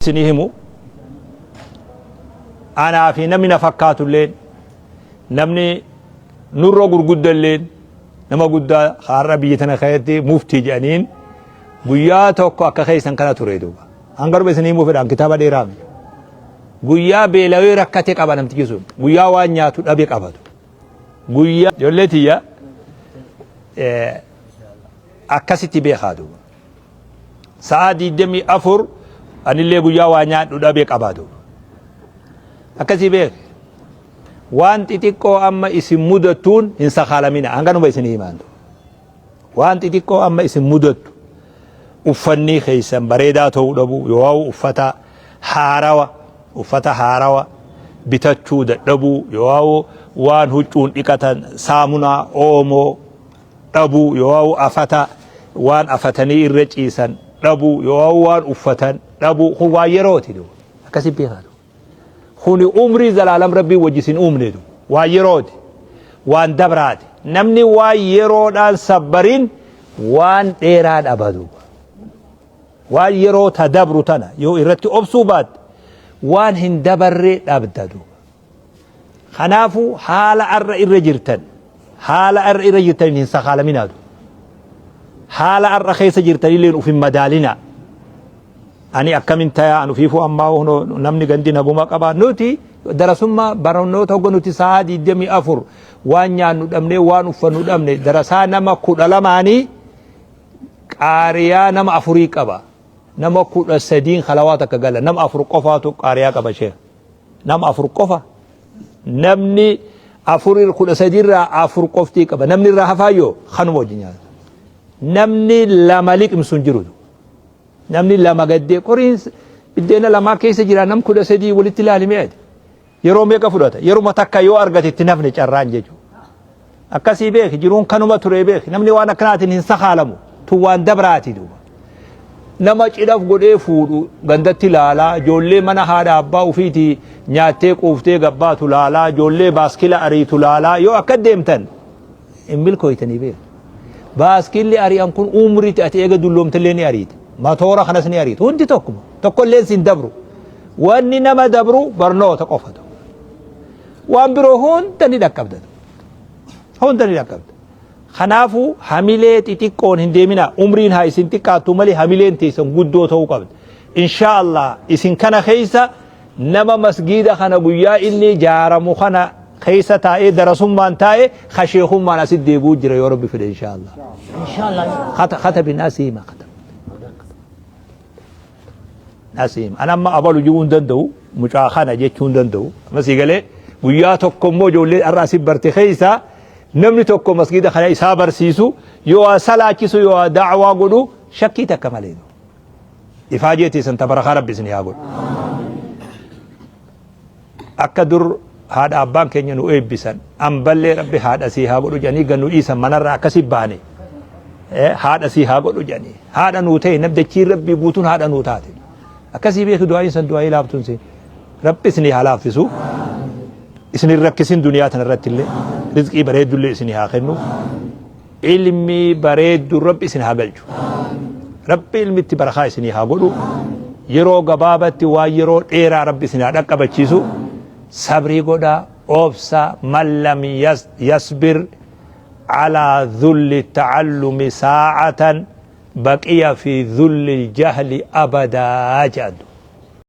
سنيهمو أنا في نمي نفكات اللين نمني نور قرقود اللين نما قد خاربيتنا خيرتي مفتي جانين guyyaa tokko akka keessan kana ture duuba hangar besanii muu fedhan kitaaba dheeraa guyyaa beelawee rakkate qaba namtichi sun guyyaa waan nyaatu dhabe qabatu guyyaa jolletiyya akkasitti beekaa duuba sa'a 24 anillee guyyaa waan nyaadhu dhabe qabatu akkasii beek waan xixiqqoo amma isin mudattuun hin sakaalamina hanganuma isin himaantu waan xixiqqoo amma isin mudattu uffanni keessan bareedaa ta'uu dhabu yoo uffata haarawa bitachuu dadhabu yoo waan huccuun dhiqatan saamunaa oomoo dhabu yoo afata waan afatanii irra ciisan dhabu yoo waan uffatan dhabu kun waa yerooti akkasi beekatu kuni umrii zalaalam rabbii wajjisin uumneetu waa yerooti waan dabraati namni waa yeroodhaan sabbarin waan dheeraa dhabadu waan yeroo tadabru tana yoo irratti obsuu baat waan hin dabarree dhabdadu kanaafu haala arra irra jirtan hin sakhaalaminaatu haala arra keessa jirtan illeen ufin madaalina ani akkamin tayaa anu fiifu ammaa namni gandi naguma qabaa nuti darasummaa barannoota hogga nuti sa'a 24 waan nyaannu dhabne waan uffannu dhabne darasaa nama 12 qaariyaa nama 4 qaba nama 13 khalawaat akka gala nama 4 qofaatu qaariyaa qaba sheekh nama 4 qofa namni 13 irraa 4 qoftii qaba namni irraa hafaayyoo kanuma wajjin nyaata namni lama liqimsuun jiru namni lama gaddee qoriinsa biddeena lamaa keessa jira nam 13 walitti ilaalimee yeroo meeqa fudhata yeroo takka yoo argate itti nafne carraan jechuudha akkasii beeki jiruun kanuma ture beeki namni waan akkanaatiin hin sakhaalamu tu waan dabraati duuba nama cidhaaf godhee fuudhu gandatti laalaa ijoollee mana haadha abbaa ufiiti nyaattee quuftee gabbaatu laalaa ijoollee baaskila ariitu laalaa yoo akka deemtan hin milkooytanii beeku baaskilli ari'an kun umriitti ati eega dulloomtallee ni ariiti matoora kanas ni ariitu hundi tokkollee sin dabru wanni nama dabru barnoota qofatu waan biroo hunda ni dhaqqabdatu kanaafu hamilee xixiqqoon hin deemina umriin haa isin xiqqaattu malee hamileen teessan guddoo ta'uu qabdi inshaallah isin kana keessa nama masgiida kana guyyaa inni jaaramu kana keessa taa'ee darasummaan taa'ee kasheekummaan asit deebuu jira yoo rabbi fide inshaallah khatabi nasiima nasiim ana amma abalu jibuu hin danda'u mucaa kana jechuu hin danda'u masii galee guyyaa tokko immoo ijoollee har'a asit barte keessa namni tokko masgiida kana isaa barsiisu yoo salaachisu yoo da'waa godhu shakkii takka malee ifaajeetii san tabarakaa rabbi isin haa godhu akka dur haadha abbaan keenya nu eebbisan amballee rabbi haadha sii haa godhu jedhanii gannu dhiisan manarraa akkasi baane haadha sii haa godhu jedhanii haadha nuu ta'e nabdachiin rabbii guutuun haadha nuu taate akkasii beeku du'aayin san du'aayii laaftuun seen rabbi isin haa laaffisu isin rakkisin duniyaa tana irratti illee rizqii bareeddu illee isin haa kennu ilmi bareeddu rabbi isin haa galchu rabbi ilmitti barakaa isin haa godhu yeroo gabaabatti waa yeroo dheeraa rabbi isin haa dhaqqabachiisu sabrii godha obsa man lam yasbir على ذل التعلم ساعة بقي في ذل الجهل أبدا جد